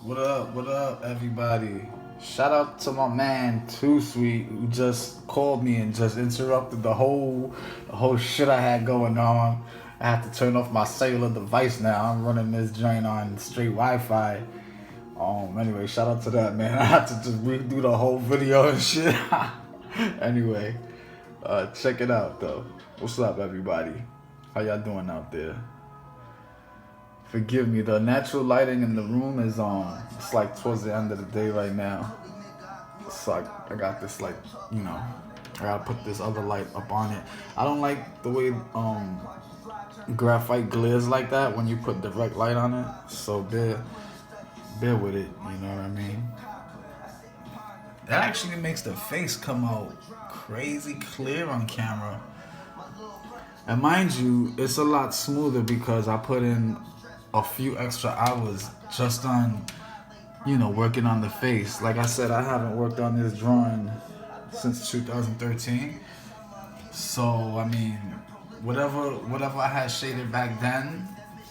What up, everybody? Shout out to my man Too Sweet who just called me and just interrupted the whole shit I had going on. I have to turn off my cellular device now. I'm running this joint on straight Wi-Fi. Anyway, shout out to that man. I had to just redo the whole video and shit. Anyway, check it out though. What's up, everybody? How y'all doing out there? Forgive me, the natural lighting in the room is on. It's like towards the end of the day right now. So I got this I gotta put this other light up on it. I don't like the way graphite glares like that when you put direct light on it. So bear with it, you know what I mean? That actually makes the face come out crazy clear on camera. And mind you, it's a lot smoother because I put in a few extra hours just on, working on the face. Like I said, I haven't worked on this drawing since 2013. So, I mean, whatever I had shaded back then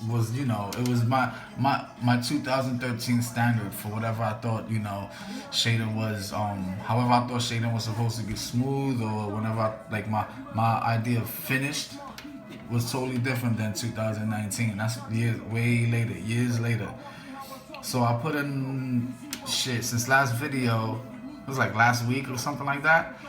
was, it was my 2013 standard for whatever I thought, shading was, however I thought shading was supposed to be smooth, or whenever my idea of finished was totally different than 2019. That's years later. So I put in shit since last video. It was like last week or something like that.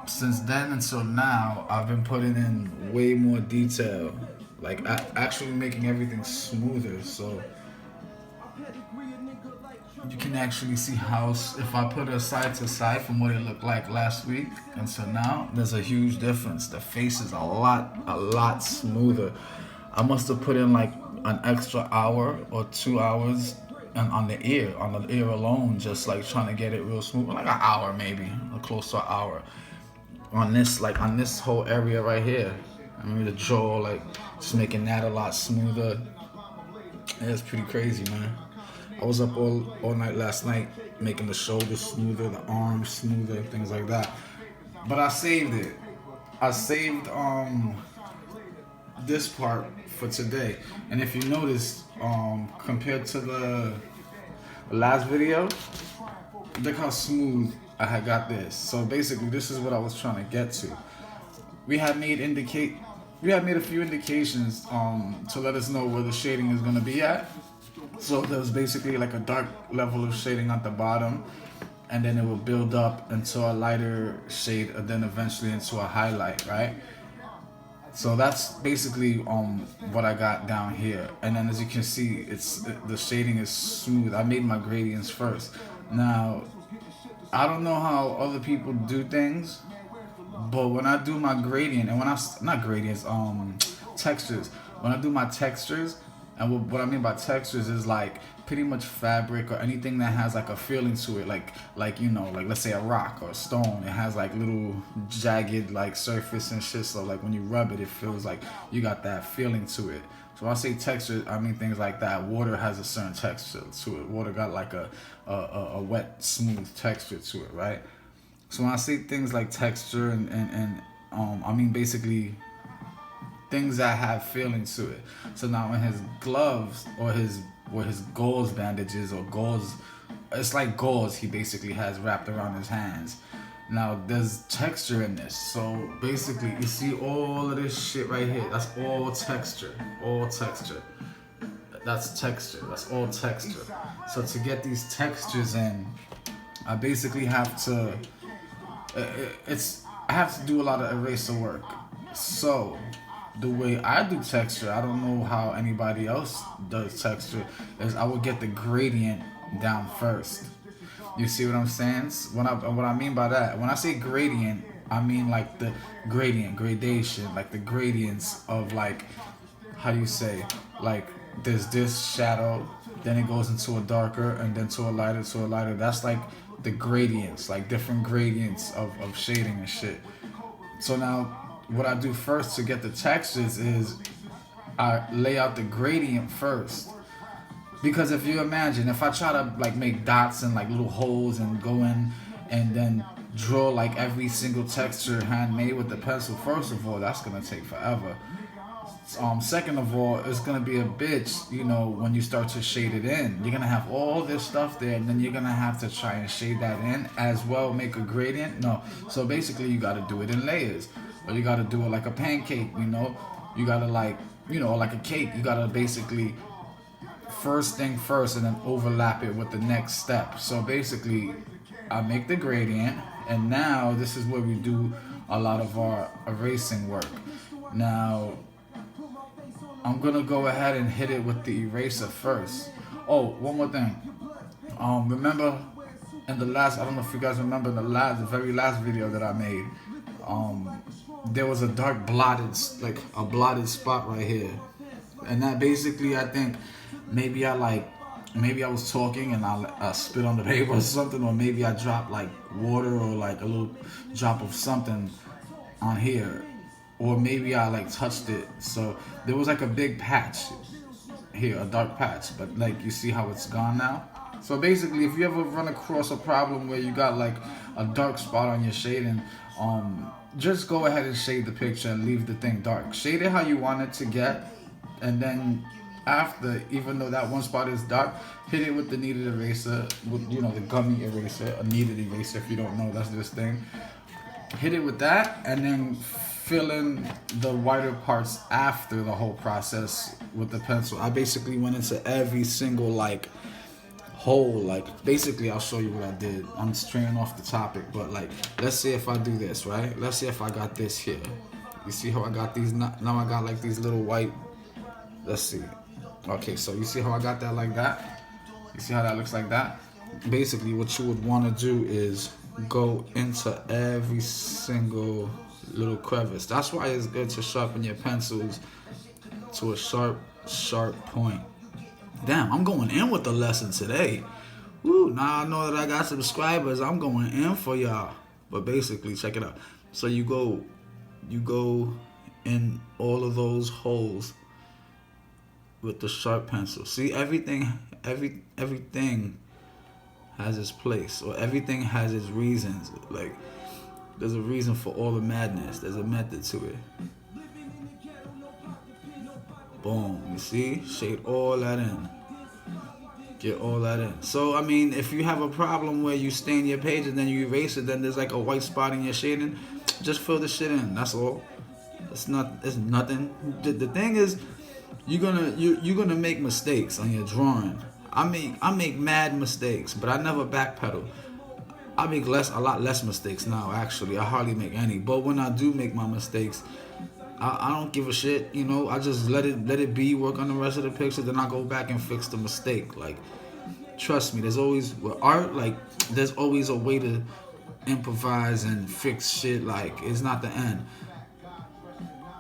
Since then until now, I've been putting in way more detail, like actually making everything smoother. So you can actually see how, if I put it side to side from what it looked like last week until now, there's a huge difference. The face is a lot smoother. I must have put in like an extra hour or 2 hours on the ear alone, just like trying to get it real smooth, like an hour maybe, or close to an hour on this whole area right here. I mean, the jaw, like just making that a lot smoother. Yeah, it's pretty crazy, man. I was up all night last night making the shoulders smoother, the arms smoother, things like that. But I saved it. I saved this part for today. And if you notice, compared to the last video, look how smooth I had got this. So basically, this is what I was trying to get to. We had made a few indications to let us know where the shading is going to be at. So there was basically like a dark level of shading at the bottom, and then it will build up into a lighter shade, and then eventually into a highlight, right? So that's basically what I got down here. And then as you can see, the shading is smooth. I made my gradients first. Now, I don't know how other people do things, but when I do my gradient, and textures. When I do my textures, and what I mean by textures is like pretty much fabric or anything that has like a feeling to it, like let's say a rock or a stone. It has like little jagged like surface and shit. So like when you rub it, it feels like you got that feeling to it. So when I say texture, I mean things like that. Water has a certain texture to it. Water got like a wet, smooth texture to it, right? So when I say things like texture and I mean basically things that have feeling to it. So now when his gloves or his gauze bandages or gauze, it's like gauze he basically has wrapped around his hands. Now there's texture in this. So basically you see all of this shit right here. That's all texture. That's texture. That's all texture. So to get these textures in, I basically have to I have to do a lot of eraser work. So the way I do texture, I don't know how anybody else does texture, is I would get the gradient down first. You see what I'm saying? What I mean by that, when I say gradient, I mean like the gradation, like the gradients of like, how do you say, like there's this shadow, then it goes into a darker, and then to a lighter. That's like the gradients, like different gradients of shading and shit. So now, what I do first to get the textures is I lay out the gradient first. Because if you imagine, if I try to like make dots and like little holes and go in and then draw like every single texture handmade with the pencil, first of all, that's gonna take forever. Second of all, it's gonna be a bitch, you know, when you start to shade it in. You're gonna have all this stuff there, and then you're gonna have to try and shade that in as well, make a gradient. No, so basically you gotta do it in layers, or you gotta do it like a pancake, you know. You gotta like, you know, like a cake. You gotta basically first thing first, and then overlap it with the next step. So basically, I make the gradient, and now this is where we do a lot of our erasing work. Now, I'm gonna go ahead and hit it with the eraser first. Oh, one more thing. Remember in the last, I don't know if you guys remember the very last video that I made. There was a dark blotted, like a blotted spot right here, and that basically, I think maybe I was talking and I spit on the paper or something, or maybe I dropped like water or like a little drop of something on here. Or maybe I like touched it, so there was like a big patch here, a dark patch, but like you see how it's gone now. So basically, if you ever run across a problem where you got like a dark spot on your shading, just go ahead and shade the picture and leave the thing dark. Shade it how you want it to get, and then after, even though that one spot is dark, hit it with the kneaded eraser, with, you know, the gummy eraser, a kneaded eraser. If you don't know, that's this thing. Hit it with that, and then fill in the whiter parts after the whole process with the pencil. I basically went into every single like hole. Like basically, I'll show you what I did. I'm straying off the topic, but like, let's say if I do this, right? Let's say if I got this here. You see how I got these? Now I got like these little white. Let's see. Okay, so you see how I got that like that? You see how that looks like that? Basically, what you would want to do is go into every single little crevice. That's why it's good to sharpen your pencils to a sharp point. Damn, I'm going in with the lesson today. Woo, now I know that I got subscribers. I'm going in for y'all. But basically, check it out. So you go in all of those holes with the sharp pencil. See, everything has its place, or everything has its reasons. Like, there's a reason for all the madness. There's a method to it. Boom. You see? Shade all that in. Get all that in. So, I mean, if you have a problem where you stain your page and then you erase it, then there's like a white spot in your shading, just fill the shit in. That's all. It's nothing. The thing is, you're gonna make mistakes on your drawing. I make mad mistakes, but I never backpedal. I make a lot less mistakes now, actually. I hardly make any. But when I do make my mistakes, I don't give a shit, you know. I just let it be, work on the rest of the picture, then I go back and fix the mistake. Like, trust me, there's always, with art, like, there's always a way to improvise and fix shit. Like, it's not the end.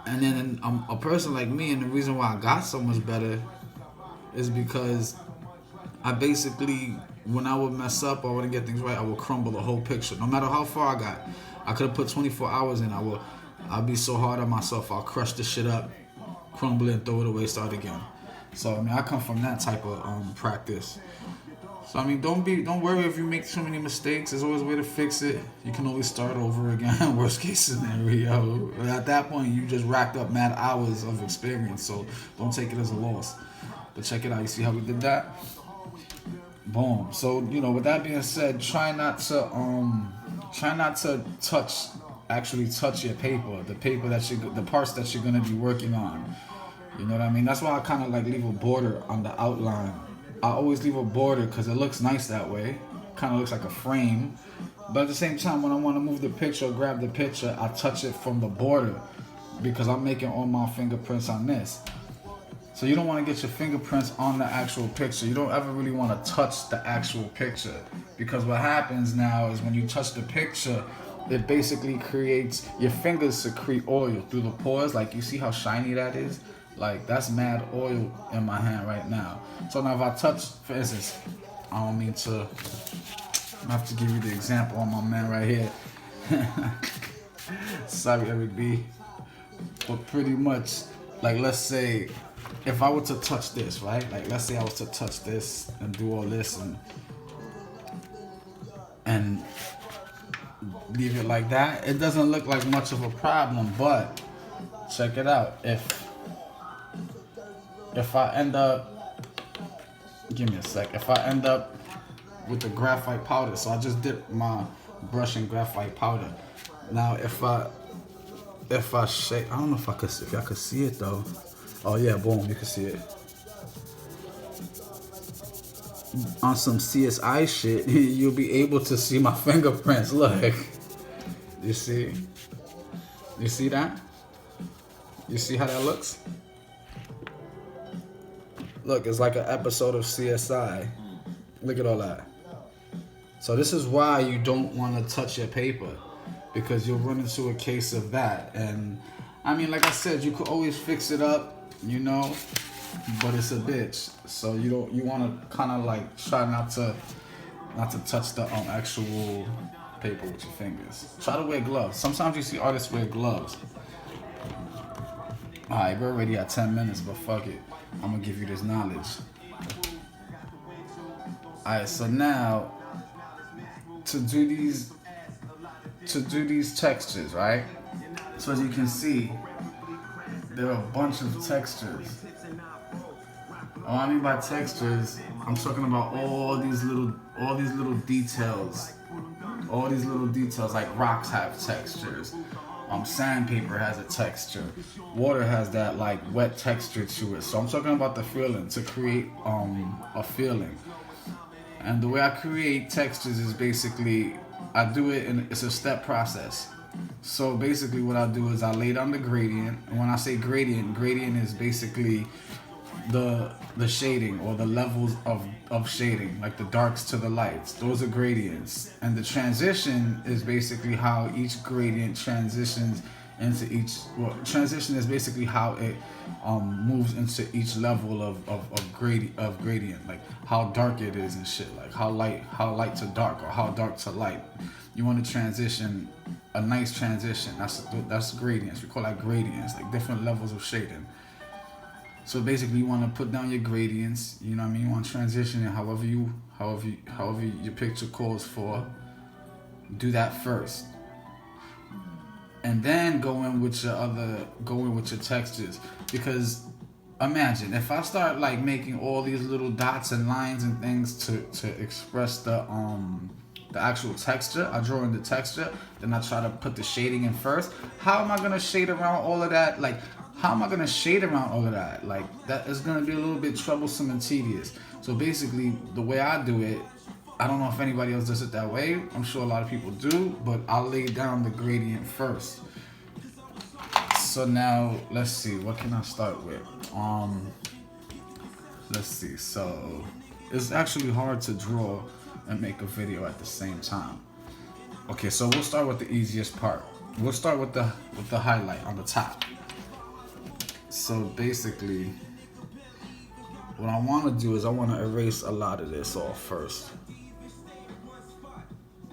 And then a person like me, and the reason why I got so much better is because I basically, when I would mess up or I wouldn't get things right, I would crumble the whole picture. No matter how far I got, I could have put 24 hours in. I'll be so hard on myself. I'll crush the shit up, crumble it, throw it away, start again. So I mean, I come from that type of practice. So I mean, don't worry if you make too many mistakes. There's always a way to fix it. You can always start over again. Worst case scenario. At that point, you just racked up mad hours of experience. So don't take it as a loss. But check it out. You see how we did that? Boom. So, you know, with that being said, try not to touch your paper, the parts that you're gonna be working on. You know what I mean? That's why I kind of like leave a border on the outline. I always leave a border because it looks nice that way. Kind of looks like a frame. But at the same time, when I want to move the picture or grab the picture, I touch it from the border because I'm making all my fingerprints on this. So you don't want to get your fingerprints on the actual picture. You don't ever really want to touch the actual picture, because what happens now is when you touch the picture, it basically creates, your fingers secrete oil through the pores. Like, you see how shiny that is? Like, that's mad oil in my hand right now. So now if I touch, for instance, I don't mean to, I have to give you the example on my man right here. Sorry, Eric B. But pretty much, like, let's say, if I were to touch this, right? Like, let's say I was to touch this and do all this and leave it like that, it doesn't look like much of a problem. But check it out. If if I end up, give me a sec. If I end up with the graphite powder, so I just dip my brush in graphite powder. Now if I shake, I don't know if y'all could see it though. Oh yeah, boom, you can see it. On some CSI shit, you'll be able to see my fingerprints. Look, you see? You see that? You see how that looks? Look, it's like an episode of CSI. Look at all that. So this is why you don't want to touch your paper, because you'll run into a case of that. And I mean, like I said, you could always fix it up, you know, but it's a bitch. So you want to kind of like try not to touch the actual paper with your fingers. Try to wear gloves. Sometimes you see artists wear gloves. Alright, we're already at 10 minutes, but fuck it. I'm gonna give you this knowledge. Alright, so now to do these textures, right? So as you can see, there are a bunch of textures. What I mean by textures, I'm talking about all these little details. All these little details, like rocks have textures. Sandpaper has a texture. Water has that like wet texture to it. So I'm talking about the feeling, to create a feeling. And the way I create textures is basically, I do it and it's a step process. So basically what I do is I lay down the gradient. And when I say gradient is basically the shading, or the levels of shading, like the darks to the lights. Those are gradients. And the transition is basically how each gradient transitions into each, well, transition is basically how it moves into each level of gradient, like how dark it is and shit, like how light to dark, or how dark to light. You want to transition, a nice transition. That's gradients. We call that gradients, like different levels of shading. So basically, you want to put down your gradients. You know what I mean? You want to transition it however your picture calls for. Do that first, and then go in with your textures. Because imagine if I start like making all these little dots and lines and things to express the actual texture. I draw in the texture, then I try to put the shading in first. How am I gonna shade around all of that? Like, how am I gonna shade around all of that? Like, that is gonna be a little bit troublesome and tedious. So basically, the way I do it, I don't know if anybody else does it that way. I'm sure a lot of people do, but I'll lay down the gradient first. So now, let's see, what can I start with? Let's see, so it's actually hard to draw and make a video at the same time. Okay, so we'll start with the easiest part. We'll start with the highlight on the top. So basically, what I want to do is I want to erase a lot of this off first.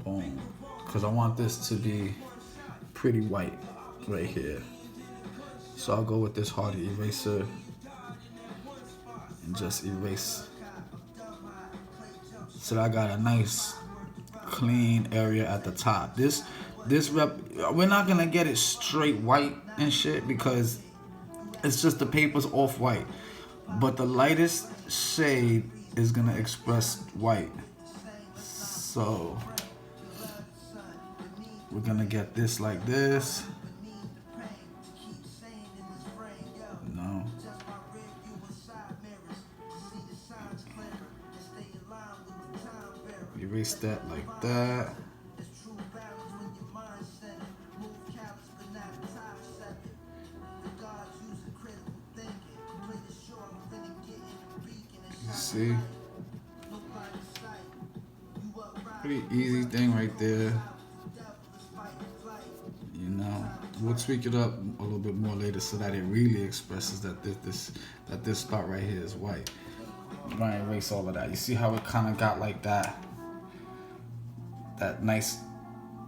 Boom. Because I want this to be pretty white right here. So I'll go with this hardy eraser and just erase. So I got a nice clean area at the top. We're not gonna get it straight white and shit, because it's just the paper's off white, but the lightest shade is gonna express white. So we're gonna get this like this. No. Erase that like that. See? Pretty easy thing right there. You know, we'll tweak it up a little bit more later so that it really expresses that this spot right here is white. I'm gonna erase all of that. You see how it kind of got like that nice,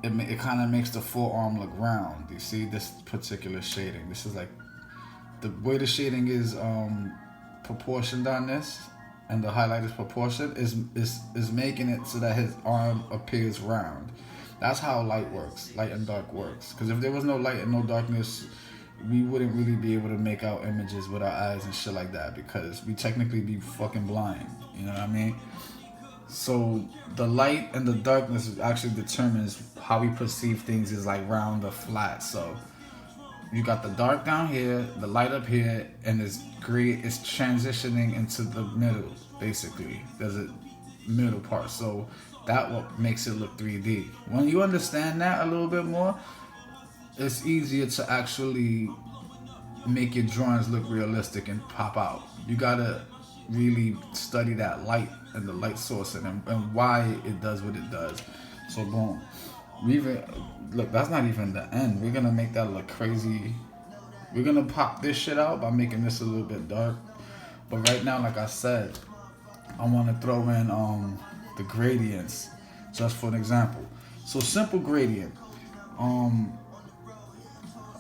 it kind of makes the forearm look round. You see this particular shading. This is like, the way the shading is proportioned on this, and the highlight is proportioned, is making it so that his arm appears round. That's how light works, light and dark works. Because if there was no light and no darkness, we wouldn't really be able to make out images with our eyes and shit like that because we technically be fucking blind. You know what I mean? So the light and the darkness actually determines how we perceive things is like round or flat. So you got the dark down here, the light up here, and it's gray. It's transitioning into the middle, basically. There's a middle part. So that what makes it look 3D. When you understand that a little bit more, it's easier to actually make your drawings look realistic and pop out. You gotta really study that light and the light source and why it does what it does. So boom. We even look, that's not even the end. We're gonna make that look crazy. We're gonna pop this shit out by making this a little bit dark. But right now, like I said, I wanna throw in the gradients just for an example. So simple gradient.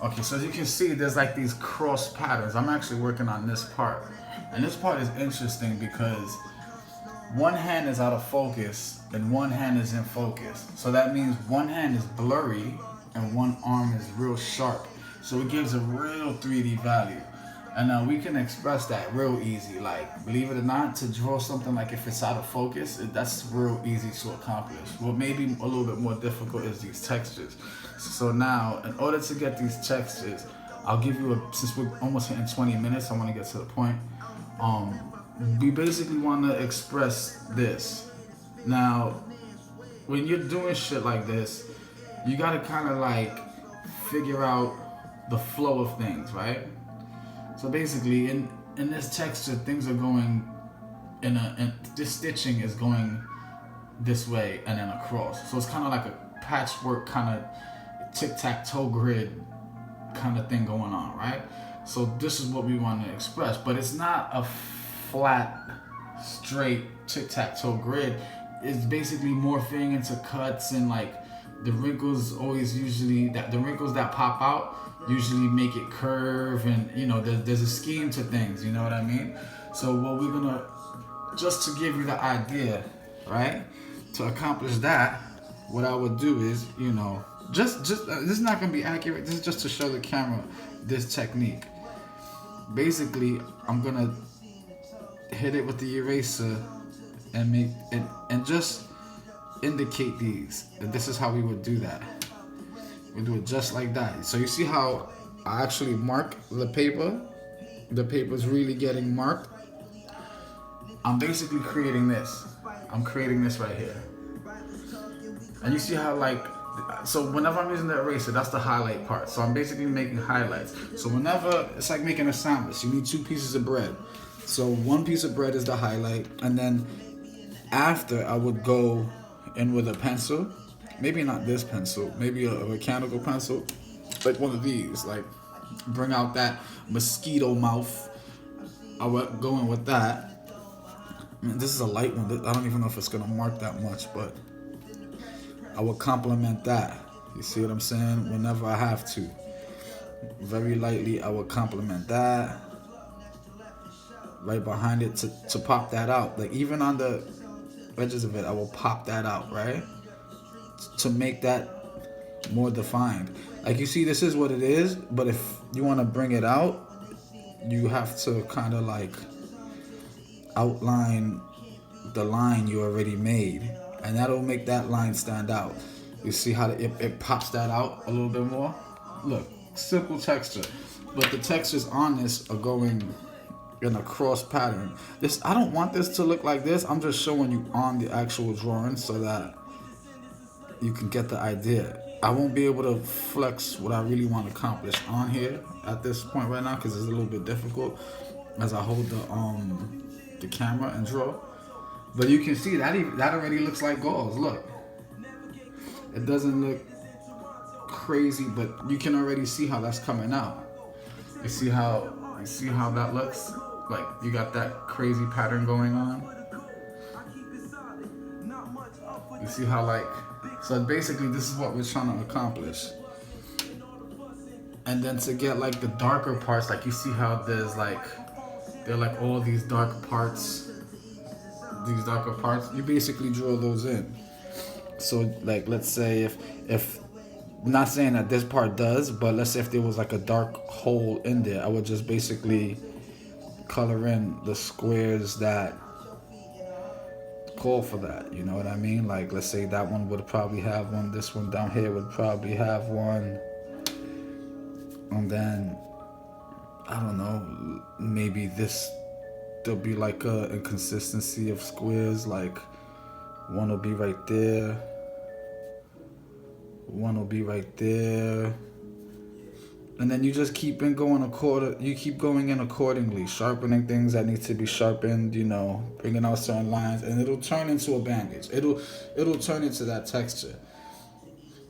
Okay, so as you can see, there's like these cross patterns. I'm actually working on this part. And this part is interesting because one hand is out of focus and one hand is in focus. So that means one hand is blurry and one arm is real sharp. So it gives a real 3D value. And now we can express that real easy. Like, believe it or not, to draw something like if it's out of focus, that's real easy to accomplish. What may be a little bit more difficult is these textures. So now, in order to get these textures, I'll give you since we're almost hitting 20 minutes, I want to get to the point. We basically want to express this. Now, when you're doing shit like this, you got to kind of like figure out the flow of things, right? So basically, in this texture, things are going and this stitching is going this way and then across. So it's kind of like a patchwork kind of tic-tac-toe grid kind of thing going on, right? So this is what we want to express, but it's not a flat, straight tic-tac-toe grid. It's basically morphing into cuts and like the wrinkles always usually the wrinkles that pop out usually make it curve, and you know there's a scheme to things, you know what I mean? So what we're gonna, just to give you the idea, right, to accomplish that, what I would do is, you know, just this is not gonna be accurate, this is just to show the camera this technique. Basically, I'm gonna hit it with the eraser and make it and just indicate these, and this is how we would do that. We do it just like that. So you see how I actually mark the paper? The paper's really getting marked. I'm basically creating this. I'm creating this right here. And you see how like, so whenever I'm using the eraser, that's the highlight part. So I'm basically making highlights. So whenever, it's like making a sandwich. You need 2 pieces of bread. So 1 piece of bread is the highlight. And then after, I would go in with a pencil. Maybe not this pencil, maybe a mechanical pencil, like one of these, like bring out that mosquito mouth. I would go in with that. I mean, this is a light one. I don't even know if it's gonna mark that much, but I would complement that. You see what I'm saying? Whenever I have to. Very lightly, I would complement that. Right behind it to pop that out. Like even on the edges of it, I will pop that out, right? To make that more defined. Like you see, this is what it is, but if you want to bring it out, you have to kind of like outline the line you already made, and that'll make that line stand out. You see how it pops that out a little bit more? Look, simple texture, but the textures on this are going in a cross pattern. This, I don't want this to look like this. I'm just showing you on the actual drawing so that you can get the idea. I won't be able to flex what I really want to accomplish on here at this point right now because it's a little bit difficult as I hold the camera and draw. But you can see that already looks like gauze. Look, it doesn't look crazy, but you can already see how that's coming out. You see how that looks? Like you got that crazy pattern going on. You see how like, so basically this is what we're trying to accomplish. And then to get like the darker parts, like you see how there are like all these dark parts, you basically draw those in. So like let's say if Not saying that this part does, but let's say if there was like a dark hole in there, I would just basically color in the squares that call for that. You know what I mean? Like, let's say that one would probably have one. This one down here would probably have one. And then, I don't know, maybe there'll be like a inconsistency of squares. Like, one will be right there. One will be right there. And then you just keep going accordingly, sharpening things that need to be sharpened, bringing out certain lines, and it'll turn into a bandage. It'll turn into that texture.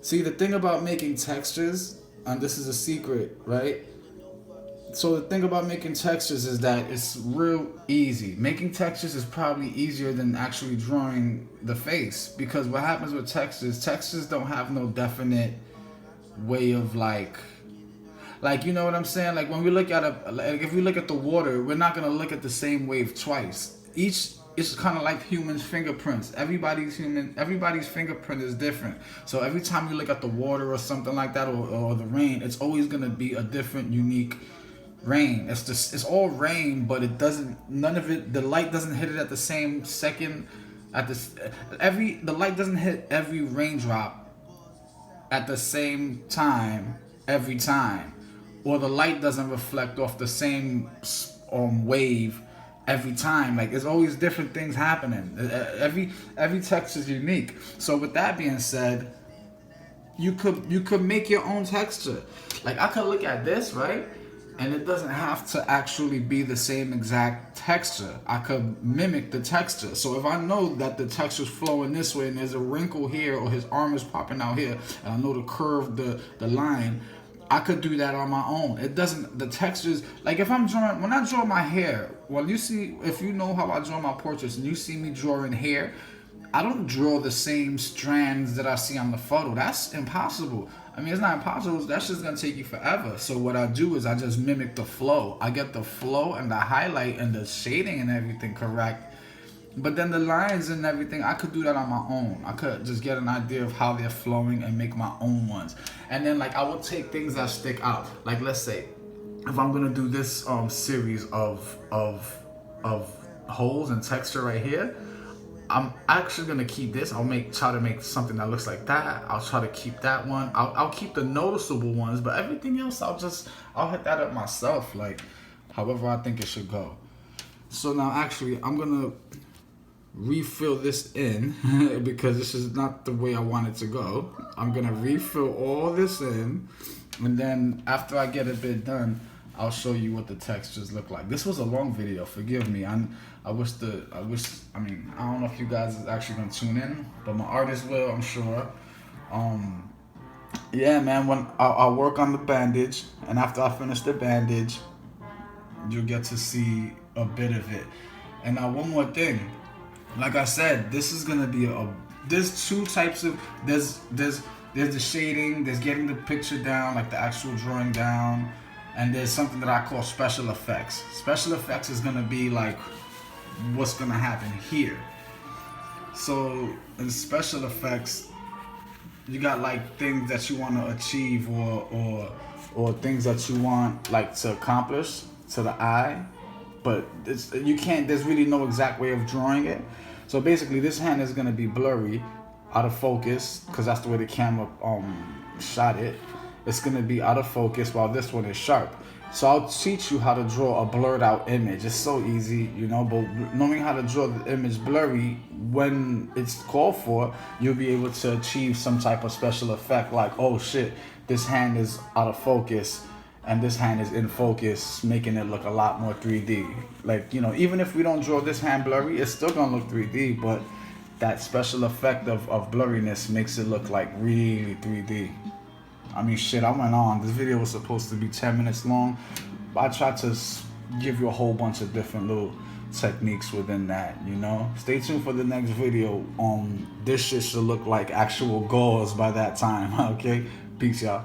See, the thing about making textures, and this is a secret, right? So the thing about making textures is that it's real easy. Making textures is probably easier than actually drawing the face, because what happens with textures don't have no definite way of like, you know what I'm saying? Like when we look at if we look at the water, we're not gonna look at the same wave twice. It's kind of like humans' fingerprints. Everybody's fingerprint is different. So every time you look at the water or something like that, or the rain, it's always gonna be a different, unique rain. It's all rain, but the light doesn't hit it at the same second. The light doesn't hit every raindrop at the same time every time, or the light doesn't reflect off the same wave every time. Like, there's always different things happening. Every text is unique. So with that being said, you could make your own texture. Like, I could look at this, right? And it doesn't have to actually be the same exact texture. I could mimic the texture. So if I know that the texture's flowing this way and there's a wrinkle here, or his arm is popping out here, and I know to curve the line, I could do that on my own. The textures, like when I draw my hair, if you know how I draw my portraits and you see me drawing hair, I don't draw the same strands that I see on the photo. That's impossible. I mean, it's not impossible. That's just going to take you forever. So what I do is I just mimic the flow. I get the flow and the highlight and the shading and everything correct. But then the lines and everything, I could do that on my own. I could just get an idea of how they're flowing and make my own ones. And then, like, I would take things that stick out. Like, let's say, if I'm going to do this series of holes and texture right here, I'm actually gonna keep this. Try to make something that looks like that. I'll try to keep that one. I'll keep the noticeable ones, but everything else I'll hit that up myself, like however I think it should go. So now actually I'm gonna refill this in because this is not the way I want it to go. I'm gonna refill all this in, and then after I get a bit done, I'll show you what the textures look like. This was a long video, forgive me. I don't know if you guys is actually gonna tune in, but my artist will, I'm sure. Yeah, man, when I'll work on the bandage, and after I finish the bandage, you'll get to see a bit of it. And now one more thing, like I said, this is gonna be there's two types of, there's the shading, there's getting the picture down, like the actual drawing down, and there's something that I call special effects. Special effects is gonna be like what's gonna happen here. So in special effects, you got like things that you want to achieve, or things that you want like to accomplish to the eye, but you can't. There's really no exact way of drawing it. So basically, this hand is gonna be blurry, out of focus, because that's the way the camera shot it. It's gonna be out of focus while this one is sharp. So I'll teach you how to draw a blurred out image. It's so easy, but knowing how to draw the image blurry when it's called for, you'll be able to achieve some type of special effect, like, oh shit, this hand is out of focus and this hand is in focus, making it look a lot more 3D. Like, even if we don't draw this hand blurry, it's still gonna look 3D, but that special effect of blurriness makes it look like really 3D. I mean, shit, I went on. This video was supposed to be 10 minutes long. I tried to give you a whole bunch of different little techniques within that, Stay tuned for the next video. This shit should look like actual gauze by that time, okay? Peace, y'all.